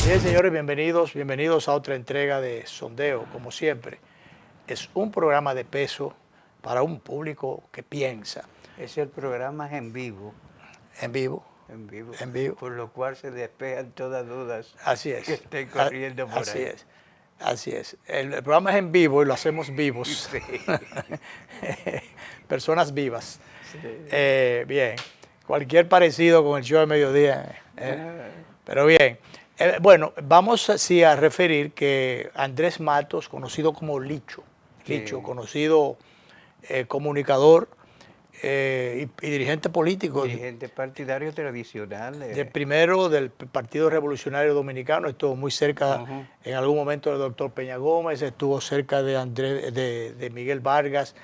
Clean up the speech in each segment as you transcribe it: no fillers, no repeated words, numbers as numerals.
Bien, señores, bienvenidos a otra entrega de Sondeo, como siempre. Es un programa de peso para un público que piensa. Es el programa en vivo, En vivo, en vivo, en vivo. por lo cual se despejan todas dudas Así que es. estén corriendo por Así ahí. es. Así es. El programa es en vivo y lo hacemos vivos. Sí, Personas vivas. sí. Bien. Cualquier parecido con el show de mediodía. Ah, Pero bien. Bueno, vamos así a referir que Andrés Matos, conocido como Licho, sí. conocido comunicador y dirigente político, Dirigente partidario tradicional. primero del Partido Revolucionario Dominicano, estuvo muy cerca Ujú. en algún momento del doctor Peña Gómez, estuvo cerca de Miguel Vargas,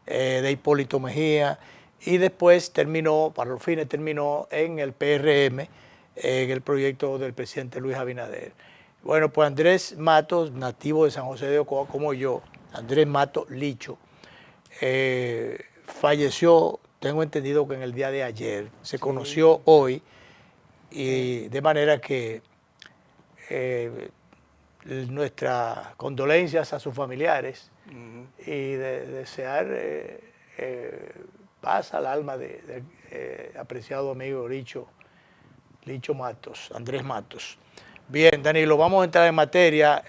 de Hipólito Mejía, y después terminó, para los fines, terminó en el PRM, en el proyecto del presidente Luis Abinader. Bueno, pues Andrés Matos, nativo de San José de Ocoa, como yo, Andrés Matos Licho, falleció, tengo entendido que en el día de ayer, se conoció hoy, y de manera que nuestras condolencias a sus familiares Ujú. y desear paz al alma del apreciado amigo Licho Matos, Andrés Matos. Bien, Danilo, vamos a entrar en materia.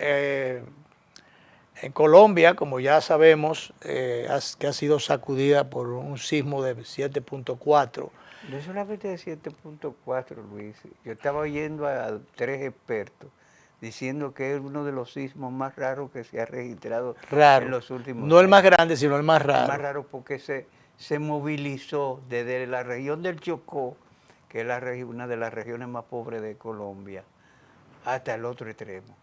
En Colombia, como ya sabemos, que ha sido sacudida por un sismo de 7.4. No solamente de 7.4, Luis. Yo estaba oyendo a 3 expertos diciendo que es uno de los sismos más raros que se ha registrado en Raro. los últimos No el más años. grande, sino el más Es más raro. raro porque se movilizó desde la región del Chocó, que es una de las regiones más pobres de Colombia, hasta el otro extremo,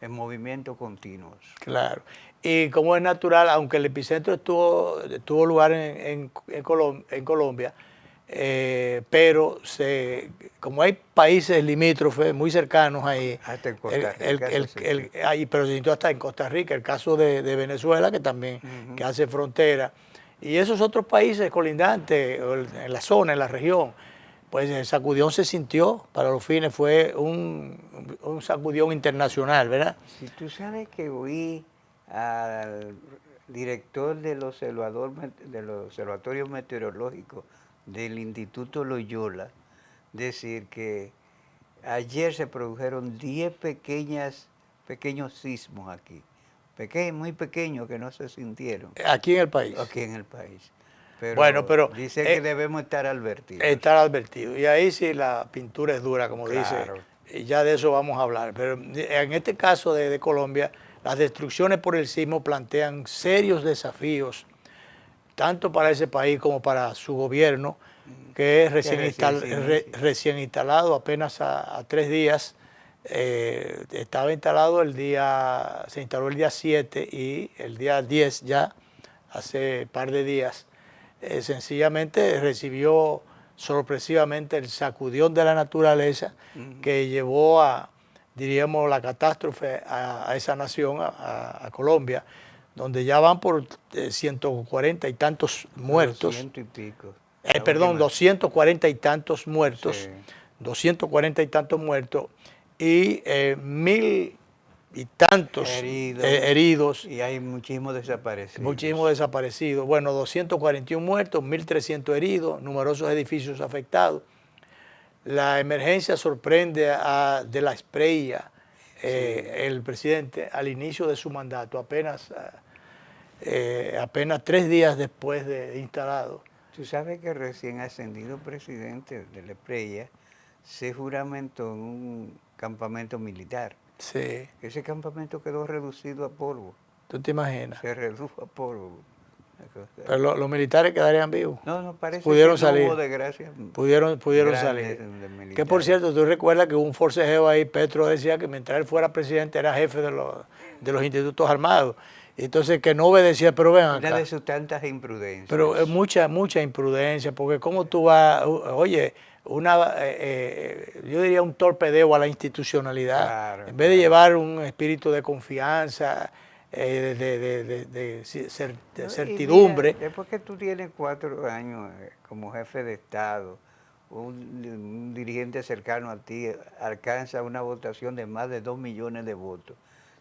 en movimiento continuos. Claro. Y como es natural, aunque el epicentro tuvo lugar en Colombia, pero como hay países limítrofes muy cercanos ahí, Hasta en Costa Rica se sintió. pero se sintió hasta en Costa Rica, el caso de Venezuela, que también que hace frontera, y esos otros países colindantes, en la zona, en la región, pues el sacudión se sintió, para los fines fue un sacudión internacional, ¿verdad? Si tú sabes que oí al director del observatorio meteorológico del Instituto Loyola decir que ayer se produjeron 10 pequeños sismos aquí, muy pequeños que no se sintieron Aquí en el país. aquí en el país. Bueno, Pero pero dice que debemos estar advertidos. estar advertido. Y ahí sí la pintura es dura, como dice, Claro. y ya de eso vamos a hablar. Pero en este caso de Colombia, las destrucciones por el sismo plantean serios desafíos, tanto para ese país como para su gobierno, que es recién instalado, apenas a 3 días. Estaba instalado se instaló el día 7 y el día 10 ya, hace par de días, sencillamente recibió sorpresivamente el sacudión de la naturaleza que llevó diríamos, la catástrofe a esa nación, a Colombia, donde ya van por 140 y tantos muertos. 200 y pico. Perdón, 240 y tantos muertos, Sí. 240 y tantos muertos y 1000 y tantos heridos. Y hay muchísimos desaparecidos. Muchísimos desaparecidos. Bueno, 241 muertos, 1300 heridos, numerosos edificios afectados. La emergencia sorprende de la Espriella, el presidente, al inicio de su mandato, apenas 3 días después de instalado. Tú sabes que recién ascendido presidente de la Espriella se juramentó en un campamento militar. Sí. Ese campamento quedó reducido a polvo. ¿Tú te imaginas? Se redujo a polvo. Pero los militares quedarían vivos. No, parece pudieron que salir. No hubo desgracia. Pudieron salir. Que por cierto, tú recuerdas que hubo un forcejeo ahí, Petro decía que mientras él fuera presidente era jefe de los institutos armados. Entonces que no obedecía, pero ven acá. Una de sus tantas imprudencias. Pero es mucha imprudencia, porque cómo tú vas, oye, yo diría un torpedeo a la institucionalidad. Claro, en vez de llevar un espíritu de confianza, de certidumbre. Mira, después que tú tienes 4 años como jefe de Estado, un dirigente cercano a ti alcanza una votación de más de 2 millones de votos,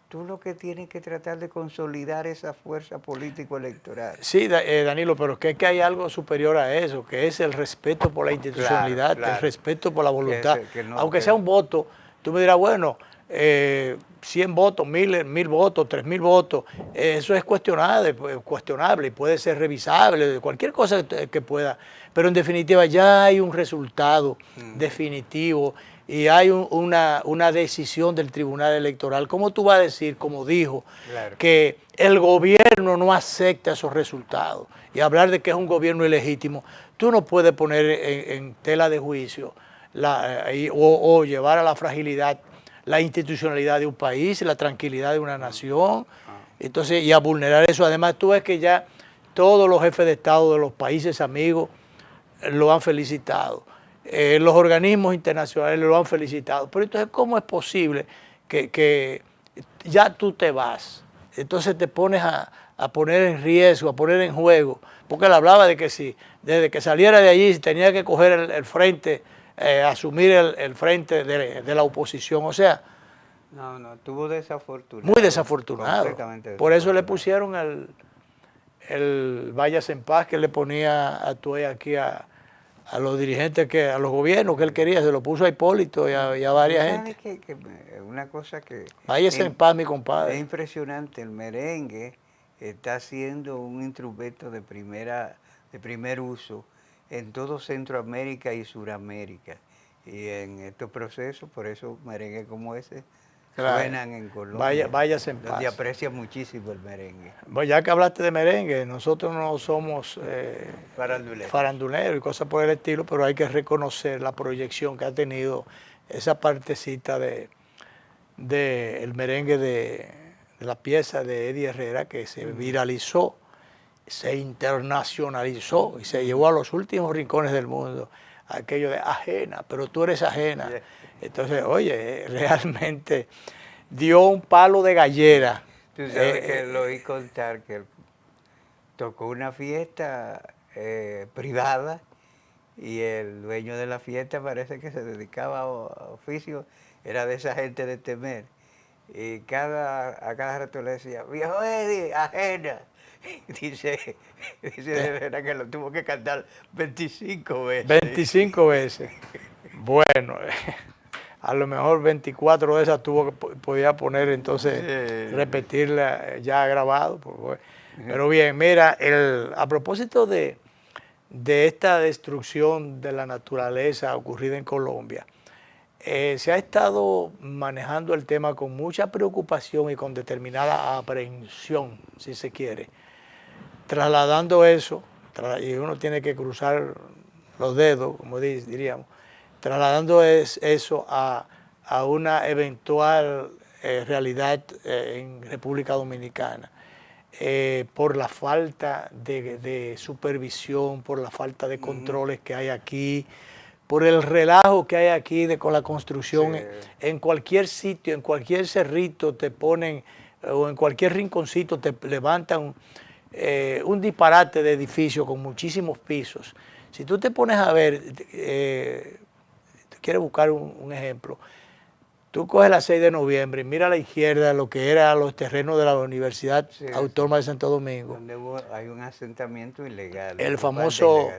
tú lo que tienes que tratar de consolidar esa fuerza político-electoral. Sí, Danilo, pero es que hay algo superior a eso, que es el respeto por la institucionalidad, Claro. el respeto por la voluntad. Que no, aunque sea un voto, tú me dirás, bueno, 100 votos, 1000 votos, 3000 votos, eso es cuestionable y puede ser revisable, cualquier cosa que pueda, pero en definitiva ya hay un resultado definitivo y hay una decisión del Tribunal Electoral. ¿Cómo tú vas a decir, como dijo, claro, que el gobierno no acepta esos resultados y hablar de que es un gobierno ilegítimo? Tú no puedes poner en tela de juicio o llevar a la fragilidad la institucionalidad de un país, la tranquilidad de una nación, entonces, y a vulnerar eso. Además, tú ves que ya todos los jefes de Estado de los países amigos lo han felicitado. Los organismos internacionales lo han felicitado. Pero entonces, ¿cómo es posible que ya tú te vas? Entonces te pones a poner en riesgo, a poner en juego, porque él hablaba de que si desde que saliera de allí tenía que coger el frente, asumir el frente de la oposición, o sea... No, tuvo desafortunado. Muy desafortunado. Completamente desafortunado. Por eso le pusieron el váyase en paz que le ponía a Tuey aquí a los dirigentes, a los gobiernos que él quería, se lo puso a Hipólito y a varias gente. Que una cosa que... Váyase en paz, mi compadre. Es impresionante, el merengue está siendo un instrumento de primer uso en todo Centroamérica y Suramérica. Y en estos procesos, por eso merengue como ese suenan en Colombia. Váyase en paz. Donde aprecia muchísimo el merengue. Bueno, ya que hablaste de merengue, nosotros no somos faranduleros y cosas por el estilo, pero hay que reconocer la proyección que ha tenido esa partecita el merengue de la pieza de Eddie Herrera, que se viralizó, se internacionalizó y se llevó a los últimos rincones del mundo, aquello de ajena, pero tú eres ajena. Entonces, oye, realmente dio un palo de gallera. Tú sabes que lo oí contar, que él tocó una fiesta privada y el dueño de la fiesta parece que se dedicaba a oficio, era de esa gente de temer. Y a cada rato le decía, viejo Eddie, ajena. Dice Herrera que lo tuvo que cantar 25 veces. 25 veces. Bueno, a lo mejor 24 de esas podía poner entonces, repetirla ya grabado. Pero bien, mira, a propósito de esta destrucción de la naturaleza ocurrida en Colombia, se ha estado manejando el tema con mucha preocupación y con determinada aprehensión, si se quiere, trasladando eso, y uno tiene que cruzar los dedos, como diríamos, trasladando eso a una eventual realidad en República Dominicana, por la falta de supervisión, por la falta de controles que hay aquí, por el relajo que hay aquí con la construcción. Sí. En cualquier sitio, en cualquier cerrito te ponen, o en cualquier rinconcito te levantan un disparate de edificios con muchísimos pisos. Si tú te pones a ver, quieres buscar un ejemplo, tú coges la 6 de noviembre y mira a la izquierda lo que eran los terrenos de la Universidad Autónoma de Santo Domingo. Donde hay un asentamiento ilegal. El famoso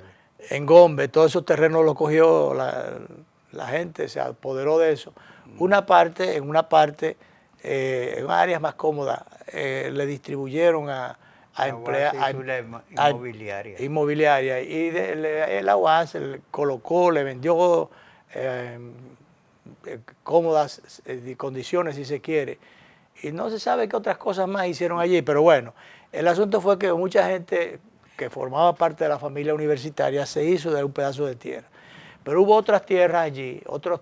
Engombe, todos esos terrenos los cogió la gente, se apoderó de eso. En una parte, en áreas más cómodas, le distribuyeron a emplear inmobiliaria, y la UAS le colocó, le vendió cómodas condiciones, si se quiere, y no se sabe qué otras cosas más hicieron allí, pero bueno, el asunto fue que mucha gente que formaba parte de la familia universitaria se hizo de un pedazo de tierra, pero hubo otras tierras allí, otras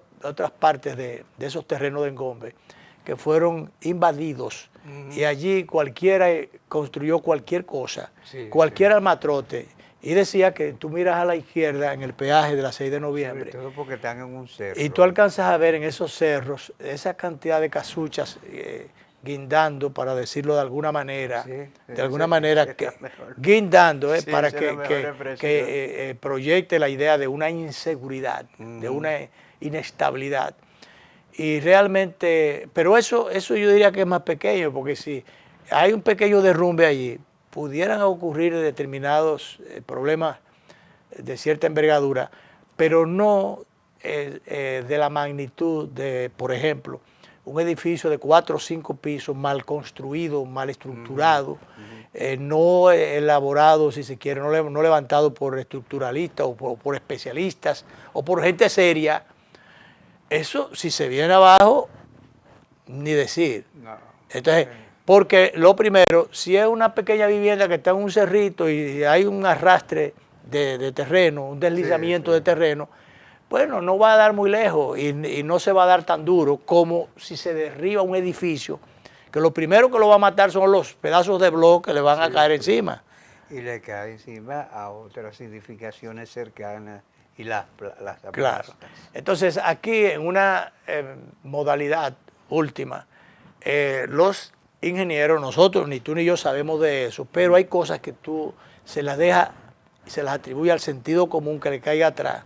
partes de esos terrenos de Engombe que fueron invadidos. Y allí cualquiera construyó cualquier cosa, cualquier almatrote. Y decía que tú miras a la izquierda en el peaje de la 6 de noviembre. Sobre todo porque están en un cerro. Y tú alcanzas a ver en esos cerros esa cantidad de casuchas guindando, para decirlo de alguna manera, Sí, de alguna manera, esa es la mejor. guindando, Sí, para esa es la mejor expresión. proyecte la idea de una inseguridad, de Ujú. una inestabilidad. Y realmente, pero eso yo diría que es más pequeño, porque si hay un pequeño derrumbe allí, pudieran ocurrir determinados problemas de cierta envergadura, pero no de la magnitud de, por ejemplo, un edificio de 4 o 5 pisos mal construido, mal estructurado, no elaborado, si se quiere, no levantado por estructuralistas o por especialistas o por gente seria. Eso, si se viene abajo, ni decir. No. Entonces, porque lo primero, si es una pequeña vivienda que está en un cerrito y hay un arrastre de terreno, un deslizamiento Sí. de terreno, bueno, no va a dar muy lejos y no se va a dar tan duro como si se derriba un edificio, que lo primero que lo va a matar son los pedazos de bloque que le van a caer encima. Y le cae encima a otras edificaciones cercanas y las aplasta. Claro. Entonces, aquí en una modalidad última, los ingenieros, nosotros, ni tú ni yo sabemos de eso, pero hay cosas que tú se las deja, se las atribuye al sentido común que le caiga atrás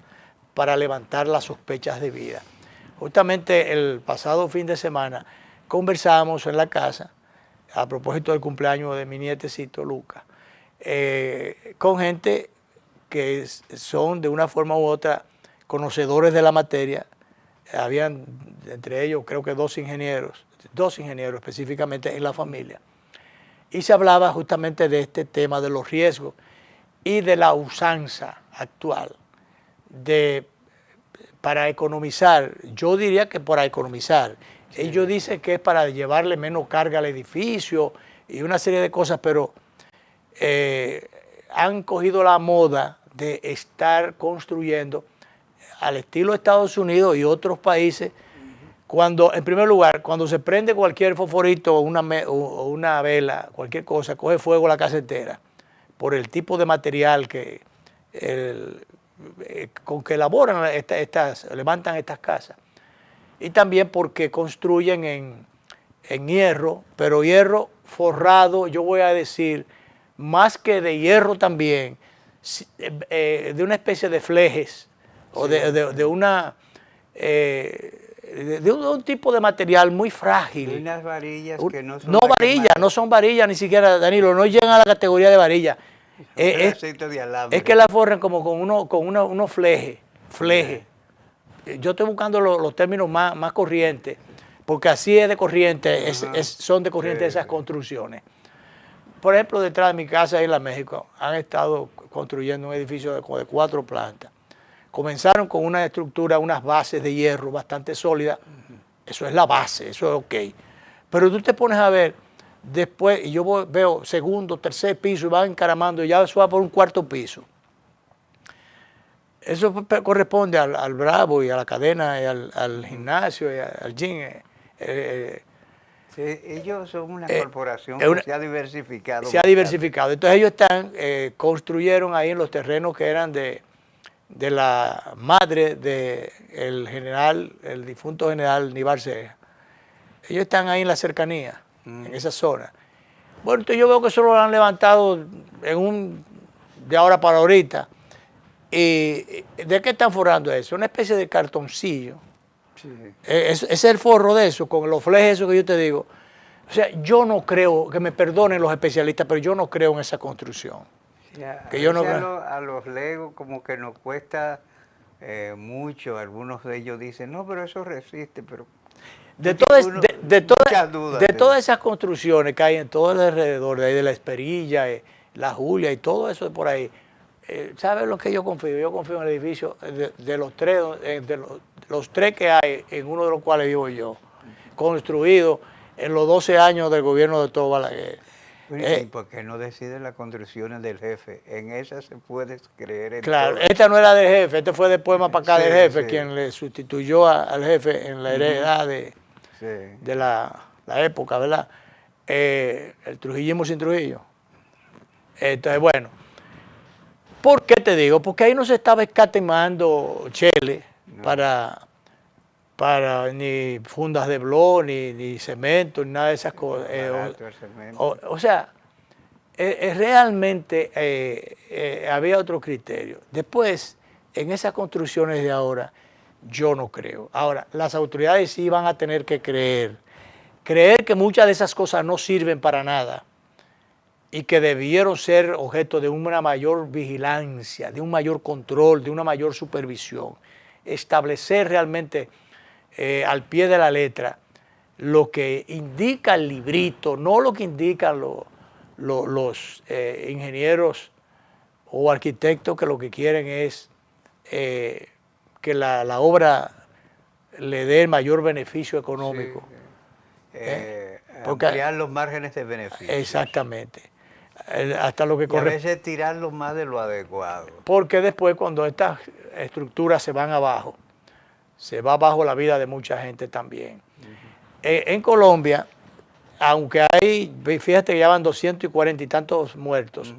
para levantar las sospechas de vida. Justamente el pasado fin de semana conversábamos en la casa, a propósito del cumpleaños de mi nietecito Lucas, con gente que son de una forma u otra conocedores de la materia. Habían entre ellos creo que dos ingenieros específicamente en la familia. Y se hablaba justamente de este tema de los riesgos y de la usanza actual para economizar. Yo diría que para economizar. Sí. Ellos dicen que es para llevarle menos carga al edificio y una serie de cosas, pero han cogido la moda de estar construyendo al estilo de Estados Unidos y otros países. Cuando, en primer lugar, cuando se prende cualquier fosforito o una vela, cualquier cosa, coge fuego la casa entera por el tipo de material con que elaboran levantan estas casas. Y también porque construyen en hierro, pero hierro forrado, yo voy a decir, más que de hierro también, de una especie de flejes, o de un tipo de material muy frágil. Y unas varillas que no son... No varillas, no son varillas ni siquiera, Danilo, no llegan a la categoría de varilla. Es que la forran como con unos flejes. Yo estoy buscando los términos más corrientes, porque así es de corriente, son de corriente esas construcciones. Por ejemplo, detrás de mi casa en la México han estado construyendo un edificio de 4 plantas. Comenzaron con una estructura, unas bases de hierro bastante sólidas. Eso es la base, eso es ok. Pero tú te pones a ver después, y yo veo segundo, tercer piso, y van encaramando, y ya eso va por un 4.º piso. Eso corresponde al Bravo y a la cadena, y al gimnasio, y al gym. Sí, ellos son una corporación que se ha diversificado. Se ha diversificado. Entonces ellos construyeron ahí en los terrenos que eran de la madre el difunto general Nivar Ceja. Ellos están ahí en la cercanía, en esa zona. Bueno, entonces yo veo que eso lo han levantado de ahora para ahorita. ¿Y de qué están forrando eso? Una especie de cartoncillo. Sí. Ese es el forro de eso, con los flejes esos que yo te digo. O sea, yo no creo, que me perdonen los especialistas, pero yo no creo en esa construcción. Que yo no creo. A los legos como que nos cuesta mucho. Algunos de ellos dicen, no, pero eso resiste, pero... De todas esas construcciones que hay en todo el alrededor, de ahí de la Esperilla, la Julia y todo eso de por ahí, ¿sabes lo que yo confío? Yo confío en el edificio de los tres que hay, en uno de los cuales vivo yo, construido en los 12 años del gobierno de Tito Balaguer. ¿Y por qué no decide las construcciones del jefe? En esas se puede creer en claro, todo. Esta no era del jefe, este fue después más para acá del jefe, quien le sustituyó al jefe en la heredad de la época, ¿verdad? El trujillismo sin Trujillo. Entonces, bueno, ¿por qué te digo? Porque ahí no se estaba escatimando chele para ni fundas de blog, ni cemento, ni nada de esas cosas. O sea, realmente había otro criterio. Después, en esas construcciones de ahora, yo no creo. Ahora, las autoridades sí van a tener que creer que muchas de esas cosas no sirven para nada y que debieron ser objeto de una mayor vigilancia, de un mayor control, de una mayor supervisión. Establecer realmente al pie de la letra lo que indica el librito, no lo que indican los ingenieros o arquitectos que lo que quieren es que la obra le dé el mayor beneficio económico. Ampliar los márgenes de beneficio. Exactamente. Hasta lo que a veces tirarlo más de lo adecuado. Porque después cuando estas estructuras se van abajo, se va abajo la vida de mucha gente también. En Colombia, aunque hay, fíjate que ya van 240 y tantos muertos,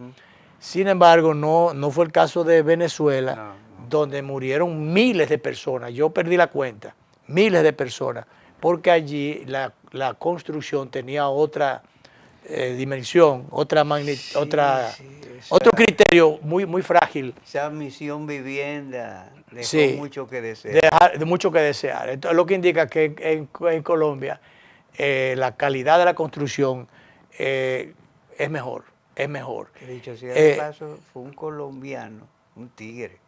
sin embargo no fue el caso de Venezuela, donde murieron miles de personas. Yo perdí la cuenta, miles de personas, porque allí la construcción tenía otra dimensión, otro criterio muy frágil. Esa misión vivienda dejó mucho que desear. Mucho que desear. Entonces, lo que indica que en Colombia la calidad de la construcción es mejor. Dicho sea de paso, fue un colombiano, un tigre,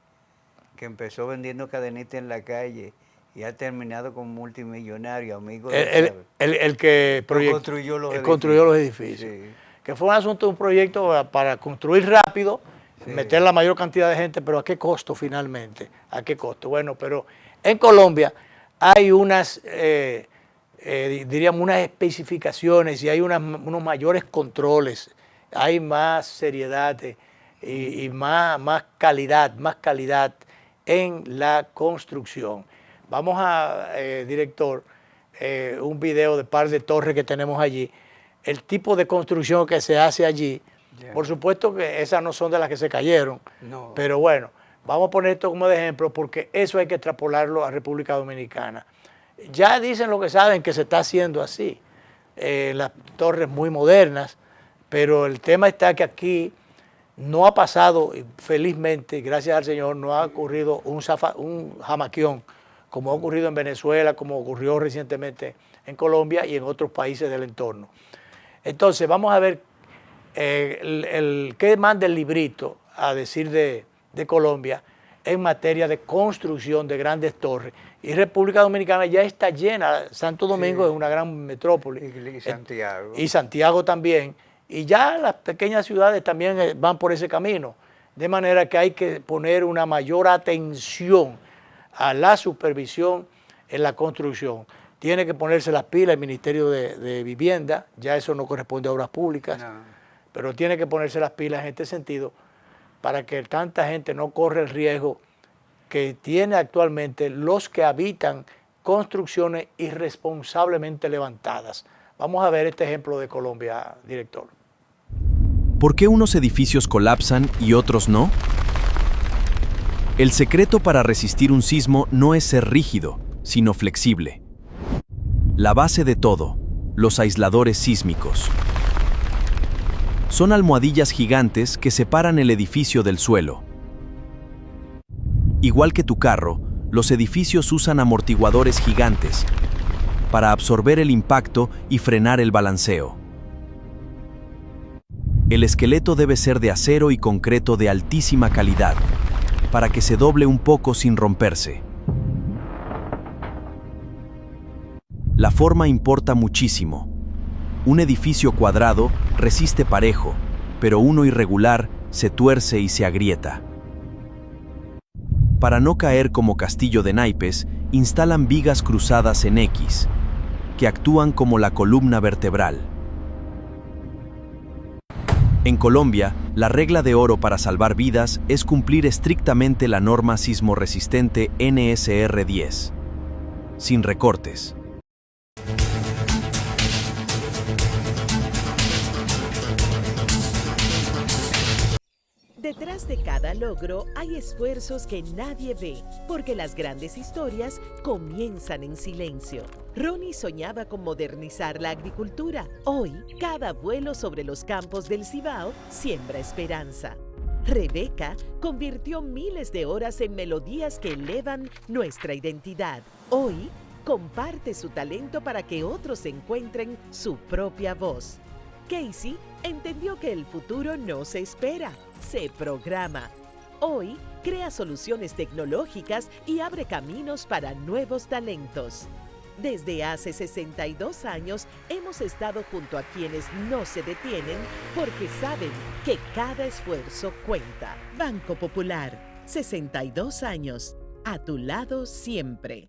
que empezó vendiendo cadenitas en la calle y ha terminado como multimillonario, amigo de el que construyó los edificios. Sí. Que fue un asunto, un proyecto para construir rápido, meter la mayor cantidad de gente, pero ¿a qué costo finalmente? ¿A qué costo? Bueno, pero en Colombia hay unas, diríamos, unas especificaciones y hay unos mayores controles, hay más seriedad y más calidad en la construcción. Vamos a, director, un video de par de torres que tenemos allí, el tipo de construcción que se hace allí. Por supuesto que esas no son de las que se cayeron, pero bueno, vamos a poner esto como de ejemplo porque eso hay que extrapolarlo a República Dominicana. Ya dicen lo que saben que se está haciendo así, las torres muy modernas, pero el tema está que aquí no ha pasado, felizmente, gracias al Señor, no ha ocurrido un jamaquión, como ha ocurrido en Venezuela, como ocurrió recientemente en Colombia y en otros países del entorno. Entonces, vamos a ver qué manda el librito a decir de Colombia en materia de construcción de grandes torres. Y República Dominicana ya está llena, Santo Domingo es una gran metrópoli. Y Santiago. Y Santiago también. Y ya las pequeñas ciudades también van por ese camino. De manera que hay que poner una mayor atención a la supervisión en la construcción. Tiene que ponerse las pilas el Ministerio de Vivienda, ya eso no corresponde a obras públicas, pero tiene que ponerse las pilas en este sentido para que tanta gente no corra el riesgo que tiene actualmente los que habitan construcciones irresponsablemente levantadas. Vamos a ver este ejemplo de Colombia, director. ¿Por qué unos edificios colapsan y otros no? El secreto para resistir un sismo no es ser rígido, sino flexible. La base de todo, los aisladores sísmicos. Son almohadillas gigantes que separan el edificio del suelo. Igual que tu carro, los edificios usan amortiguadores gigantes para absorber el impacto y frenar el balanceo. El esqueleto debe ser de acero y concreto de altísima calidad, para que se doble un poco sin romperse. La forma importa muchísimo. Un edificio cuadrado resiste parejo, pero uno irregular se tuerce y se agrieta. Para no caer como castillo de naipes, instalan vigas cruzadas en X, que actúan como la columna vertebral. En Colombia, la regla de oro para salvar vidas es cumplir estrictamente la norma sismorresistente NSR 10, sin recortes. Detrás Detrás de cada logro hay esfuerzos que nadie ve, porque las grandes historias comienzan en silencio. Ronnie soñaba con modernizar la agricultura. Hoy, cada vuelo sobre los campos del Cibao siembra esperanza. Rebeca convirtió miles de horas en melodías que elevan nuestra identidad. Hoy, comparte su talento para que otros encuentren su propia voz. Casey entendió que el futuro no se espera, se programa. Hoy, crea soluciones tecnológicas y abre caminos para nuevos talentos. Desde hace 62 años hemos estado junto a quienes no se detienen porque saben que cada esfuerzo cuenta. Banco Popular, 62 años, a tu lado siempre.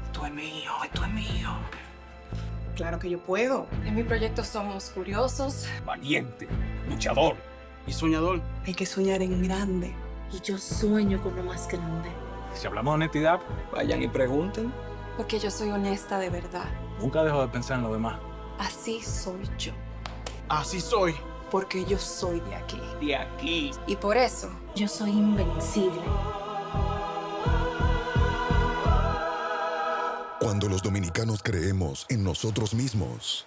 Esto es mío, esto es mío. Claro que yo puedo. En mi proyecto somos curiosos, Valiente, luchador y soñador. Hay que soñar en grande. Y yo sueño con lo más grande. Si hablamos de honestidad, vayan y pregunten. porque yo soy honesta de verdad. Nunca dejo de pensar en lo demás. Así soy yo, Así soy. Porque yo soy de aquí. De aquí. y por eso Yo soy invencible. Cuando los dominicanos creemos en nosotros mismos,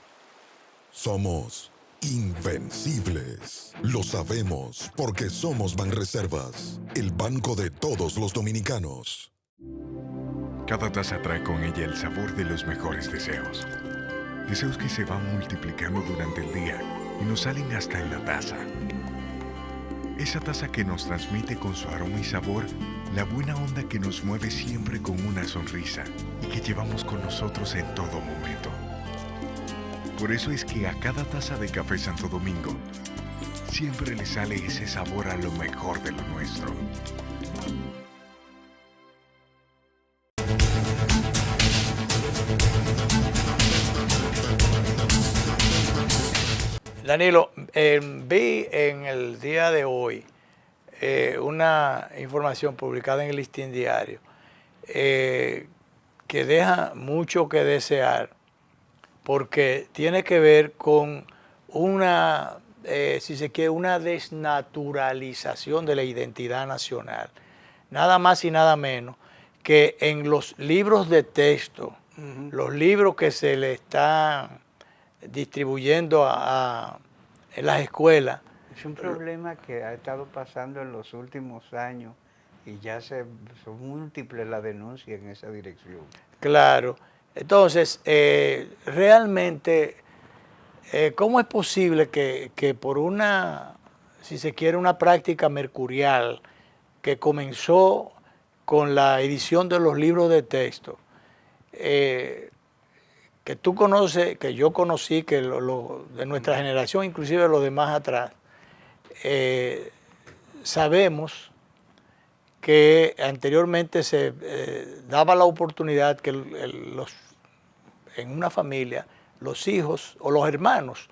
somos invencibles. Lo sabemos porque somos Banreservas, el banco de todos los dominicanos. Cada taza trae con ella el sabor de los mejores deseos. Deseos que se van multiplicando durante el día y nos salen hasta en la taza. Esa taza que nos transmite con su aroma y sabor la buena onda que nos mueve siempre con una sonrisa y que llevamos con nosotros en todo momento. Por eso es que a cada taza de Café Santo Domingo siempre le sale ese sabor a lo mejor de lo nuestro. Danilo, vi en el día de hoy una información publicada en el Listín Diario que deja mucho que desear porque tiene que ver con una, si se quiere, una desnaturalización de la identidad nacional. Nada más y nada menos que en los libros de texto, los libros que se le están distribuyendo en las escuelas. Es un problema que ha estado pasando en los últimos años y ya son múltiples las denuncias en esa dirección. Claro. Entonces, realmente, ¿cómo es posible que por una, si se quiere, una práctica mercurial que comenzó con la edición de los libros de texto, que tú conoces, que yo conocí, que de nuestra generación, inclusive los demás atrás, sabemos que anteriormente se daba la oportunidad que en una familia los hijos o los hermanos,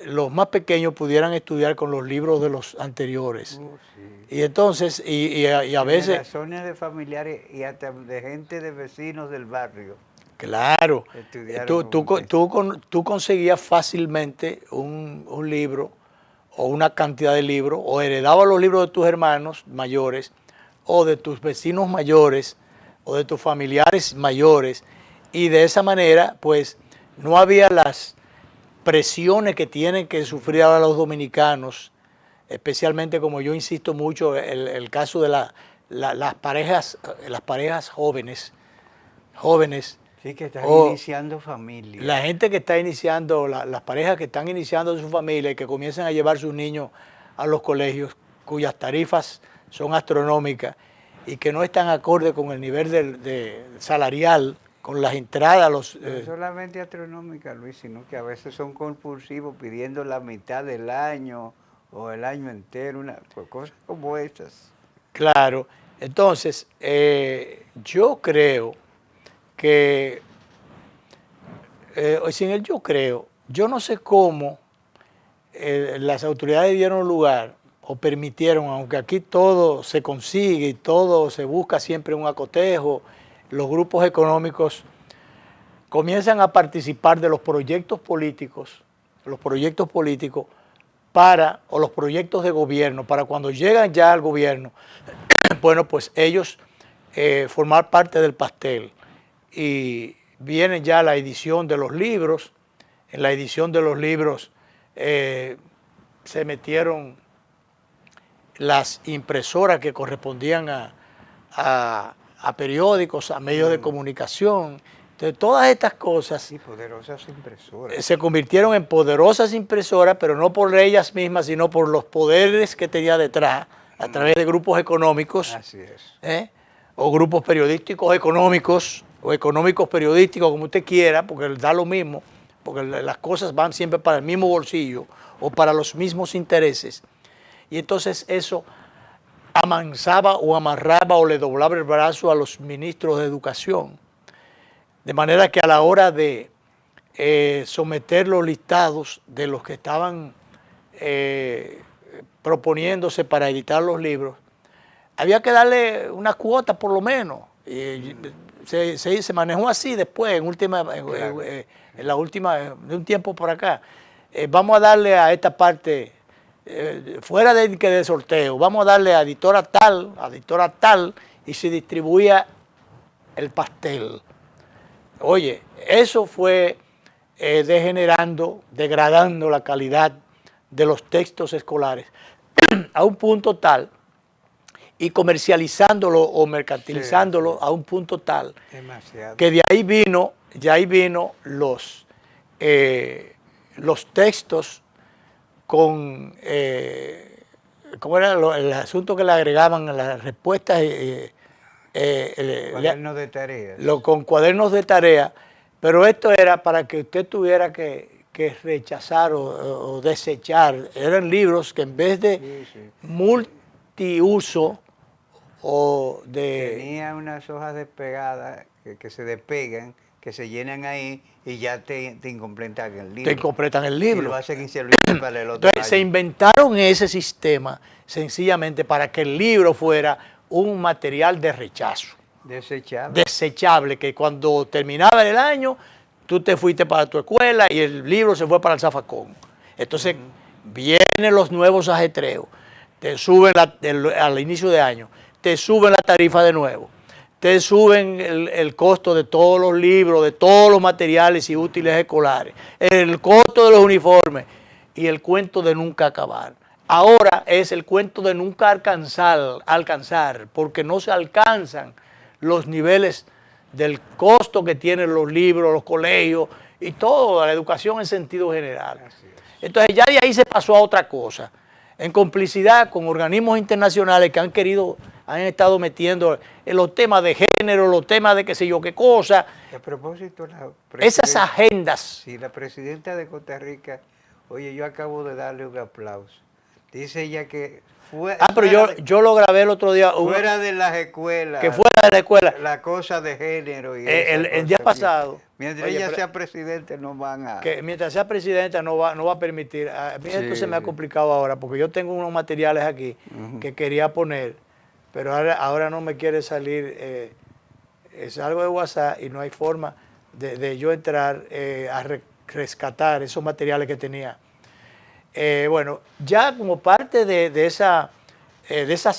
los más pequeños, pudieran estudiar con los libros de los anteriores. Sí. Y entonces, y a veces... Generaciones de familiares y hasta de gente de vecinos del barrio. Claro, Estudiaron tú conseguías fácilmente un libro o una cantidad de libros, o heredabas los libros de tus hermanos mayores, o de tus vecinos mayores, o de tus familiares mayores, y de esa manera, pues, no había las presiones que tienen que sufrir ahora los dominicanos, especialmente, como yo insisto mucho, el caso de las parejas jóvenes, Sí, que están o iniciando familia. la gente que está iniciando, las parejas que están iniciando su familia y que comienzan a llevar sus niños a los colegios, cuyas tarifas son astronómicas y que no están acorde con el nivel de salarial, con las entradas. No solamente astronómica, Luis, sino que a veces son compulsivos pidiendo la mitad del año o el año entero, cosas como estas. Claro, entonces yo creo que, yo no sé cómo las autoridades dieron lugar o permitieron, aunque aquí todo se consigue y todo se busca siempre un acotejo, los grupos económicos comienzan a participar de los proyectos políticos o los proyectos de gobierno, para cuando llegan ya al gobierno, bueno, pues ellos formar parte del pastel. Y viene ya la edición de los libros. En la edición de los libros se metieron las impresoras que correspondían a periódicos, a medios de comunicación. Entonces, todas estas cosas poderosas impresoras. Se convirtieron en poderosas impresoras, pero no por ellas mismas, sino por los poderes que tenía detrás, a través de grupos económicos. Así es. O grupos periodísticos económicos, o económicos periodísticos, como usted quiera, porque da lo mismo, porque las cosas van siempre para el mismo bolsillo o para los mismos intereses. Y entonces eso amansaba o amarraba o le doblaba el brazo a los ministros de educación. De manera que a la hora de someter los listados de los que estaban proponiéndose para editar los libros, había que darle una cuota por lo menos. Se manejó así después, en la última, de un tiempo por acá. Vamos a darle a esta parte, fuera de sorteo, vamos a darle a editora tal, y se distribuía el pastel. Oye, eso fue degradando la calidad de los textos escolares a un punto tal, y comercializándolo o mercantilizándolo a un punto tal, que de ahí vino los los textos con, ¿cómo era el asunto que le agregaban a las respuestas? Cuadernos de tareas. Con cuadernos de tarea, pero esto era para que usted tuviera que rechazar o desechar. Eran libros que en vez de multiuso o de... Tenía unas hojas despegadas que se despegan, que se llenan ahí y ya te incompletan el libro. Te incompletan el libro. Y lo hacen inservible para el otro Entonces, año. se inventaron ese sistema sencillamente para que el libro fuera un material de rechazo. Desechable. Desechable, que cuando terminaba el año, tú te fuiste para tu escuela y el libro se fue para el zafacón. Entonces, vienen los nuevos ajetreos, te suben al inicio de año, te suben la tarifa de nuevo, te suben el costo de todos los libros, de todos los materiales y útiles escolares, el costo de los uniformes y el cuento de nunca acabar. Ahora es el cuento de nunca alcanzar, porque no se alcanzan los niveles del costo que tienen los libros, los colegios y toda la educación en sentido general. Entonces ya de ahí se pasó a otra cosa, en complicidad con organismos internacionales que han estado metiendo en los temas de género, los temas de qué sé yo qué cosa. A propósito, esas agendas. Sí, la presidenta de Costa Rica, oye, yo acabo de darle un aplauso. Dice ella que fue... pero yo lo grabé el otro día. Fuera de las escuelas. Que fuera de la escuela. La cosa de género. Y el día pasado. Mientras ella sea presidente no van a... Que mientras sea presidenta no va a permitir. A mí esto se me ha complicado ahora porque yo tengo unos materiales aquí que quería poner, pero ahora no me quiere salir. Salgo de WhatsApp y no hay forma de yo entrar a rescatar esos materiales que tenía. Bueno, ya como parte de esas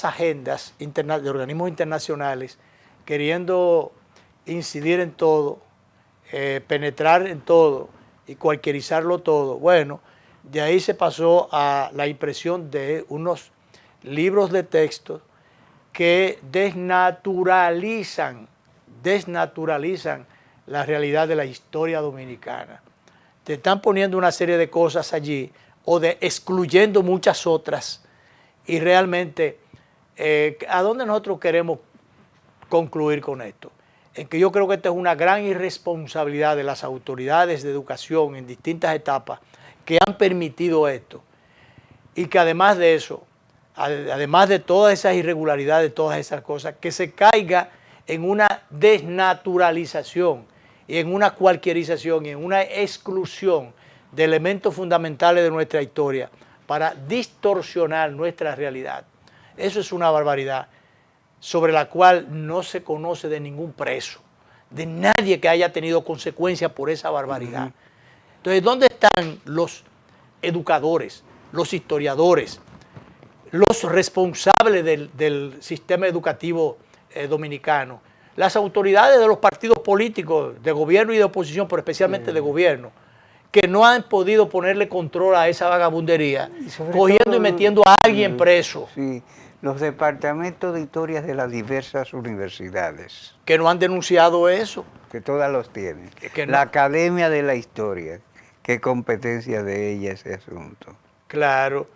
agendas de organismos internacionales, queriendo incidir en todo, penetrar en todo y cualquierizarlo todo, bueno, de ahí se pasó a la impresión de unos libros de texto que desnaturalizan la realidad de la historia dominicana. Te están poniendo una serie de cosas allí o excluyendo muchas otras, y realmente, ¿a dónde nosotros queremos concluir con esto? En que yo creo que esta es una gran irresponsabilidad de las autoridades de educación en distintas etapas que han permitido esto, y que además de eso, además de todas esas irregularidades, todas esas cosas, que se caiga en una desnaturalización y en una cualquierización y en una exclusión de elementos fundamentales de nuestra historia para distorsionar nuestra realidad. Eso es una barbaridad sobre la cual no se conoce de ningún preso, de nadie que haya tenido consecuencias por esa barbaridad. Entonces, ¿dónde están los educadores? los historiadores, los responsables del sistema educativo dominicano, las autoridades de los partidos políticos, de gobierno y de oposición, pero especialmente de gobierno, que no han podido ponerle control a esa vagabundería, cogiendo y metiendo a alguien preso. Sí, los departamentos de historias de las diversas universidades. Que no han denunciado eso. Que todas los tienen. Que no. La Academia de la Historia, qué competencia de ella ese asunto. Claro.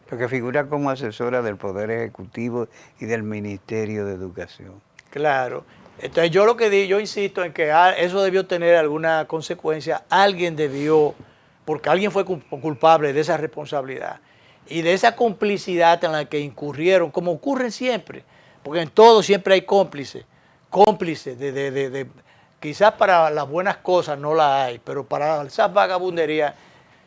Porque figura como asesora del Poder Ejecutivo y del Ministerio de Educación. Claro. Entonces yo insisto en que eso debió tener alguna consecuencia. Alguien debió, porque alguien fue culpable de esa responsabilidad y de esa complicidad en la que incurrieron, como ocurren siempre, porque en todo siempre hay cómplices quizás para las buenas cosas no las hay, pero para esas vagabunderías,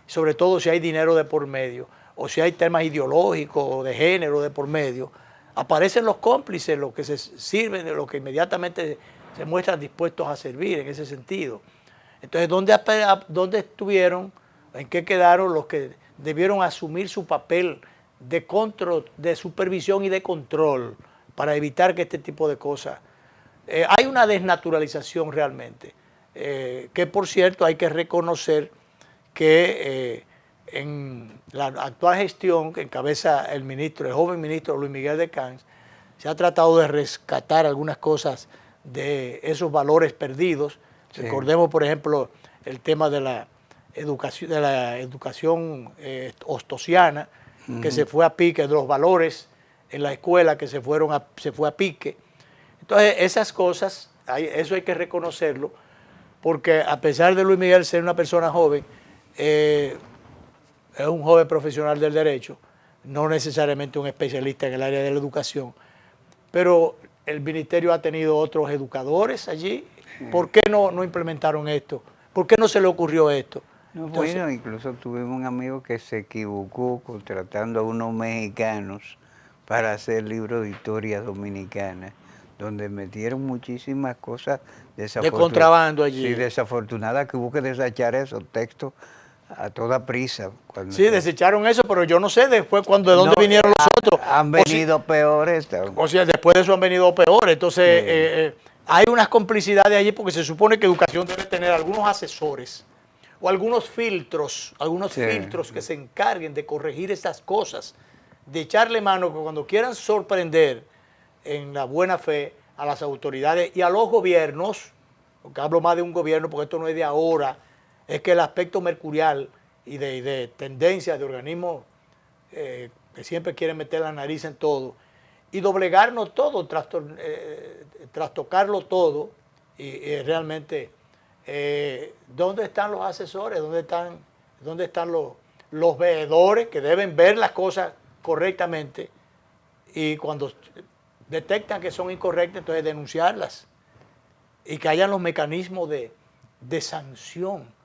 sobre todo si hay dinero de por medio, o si hay temas ideológicos o de género de por medio, aparecen los cómplices, los que se sirven, los que inmediatamente se muestran dispuestos a servir en ese sentido. Entonces, ¿dónde estuvieron, en qué quedaron los que debieron asumir su papel de control, de supervisión y de control para evitar que este tipo de cosas... hay una desnaturalización realmente, que por cierto hay que reconocer que en la actual gestión que encabeza el joven ministro Luis Miguel de Camps, se ha tratado de rescatar algunas cosas de esos valores perdidos. Sí. Recordemos, por ejemplo, el tema de la educación ostosiana, que se fue a pique, de los valores en la escuela que se fue a pique. Entonces, esas cosas, eso hay que reconocerlo, porque a pesar de Luis Miguel ser una persona joven, es un joven profesional del derecho, no necesariamente un especialista en el área de la educación, pero el ministerio ha tenido otros educadores allí. ¿Por qué no implementaron esto? ¿Por qué no se le ocurrió esto? No, entonces, bueno, incluso tuvimos un amigo que se equivocó contratando a unos mexicanos para hacer libros de historia dominicana, donde metieron muchísimas cosas de contrabando allí. Sí, desafortunadas, que hubo que desechar esos textos a toda prisa. Sí, desecharon eso, pero yo no sé después de dónde vinieron los otros. Han venido peores. O sea, después de eso han venido peores. Entonces, hay unas complicidades allí porque se supone que educación debe tener algunos asesores o algunos filtros que se encarguen de corregir estas cosas, de echarle mano que cuando quieran sorprender en la buena fe a las autoridades y a los gobiernos, porque hablo más de un gobierno porque esto no es de ahora, es que el aspecto mercurial y de tendencia de organismos que siempre quieren meter la nariz en todo y doblegarnos todo, trastocarlo todo y realmente ¿dónde están los asesores? ¿Dónde están los veedores que deben ver las cosas correctamente y cuando detectan que son incorrectas, entonces denunciarlas y que hayan los mecanismos de sanción,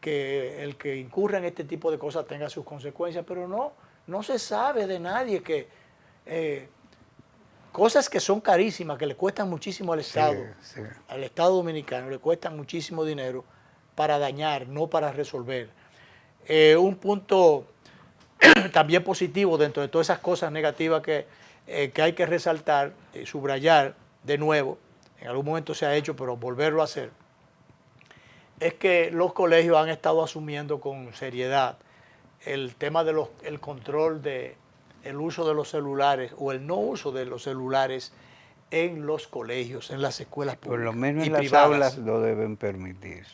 que el que incurra en este tipo de cosas tenga sus consecuencias, pero no se sabe de nadie que cosas que son carísimas, que le cuestan muchísimo al Estado, al Estado dominicano, le cuestan muchísimo dinero para dañar, no para resolver. Un punto también positivo dentro de todas esas cosas negativas que hay que resaltar, subrayar de nuevo, en algún momento se ha hecho, pero volverlo a hacer, es que los colegios han estado asumiendo con seriedad el tema del control del uso de los celulares o el no uso de los celulares en los colegios, en las escuelas públicas. Por lo menos en las aulas lo deben permitir.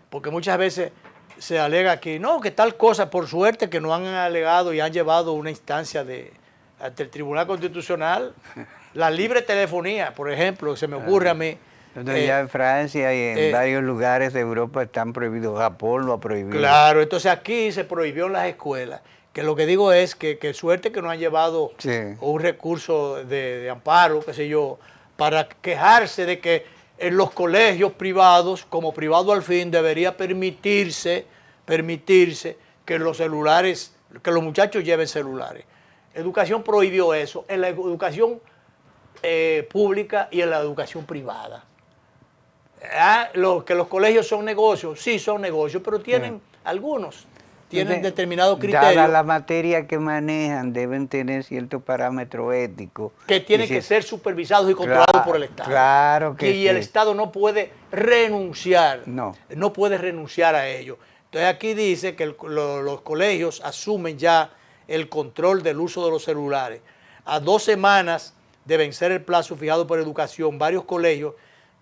Porque muchas veces se alega que no, que tal cosa, por suerte que no han alegado y han llevado una instancia ante el Tribunal Constitucional, la libre telefonía, por ejemplo, se me ocurre a mí. Ya en Francia y en varios lugares de Europa están prohibidos, Japón lo ha prohibido. Claro, entonces aquí se prohibió en las escuelas, que lo que digo es que suerte que no han llevado un recurso de amparo, qué sé yo, para quejarse de que en los colegios privados, como privado al fin, debería permitirse que los celulares, que los muchachos lleven celulares. Educación prohibió eso, en la educación pública y en la educación privada. Que los colegios son negocios, sí son negocios, pero algunos tienen determinado Dada criterio la materia que manejan, deben tener ciertos parámetros éticos. que tienen que ser supervisados y controlados por el Estado. Claro que Y el Estado no puede renunciar, No. puede renunciar a ello. Entonces aquí dice que los colegios asumen ya el control del uso de los celulares. A 2 semanas de vencer el plazo fijado por Educación, varios colegios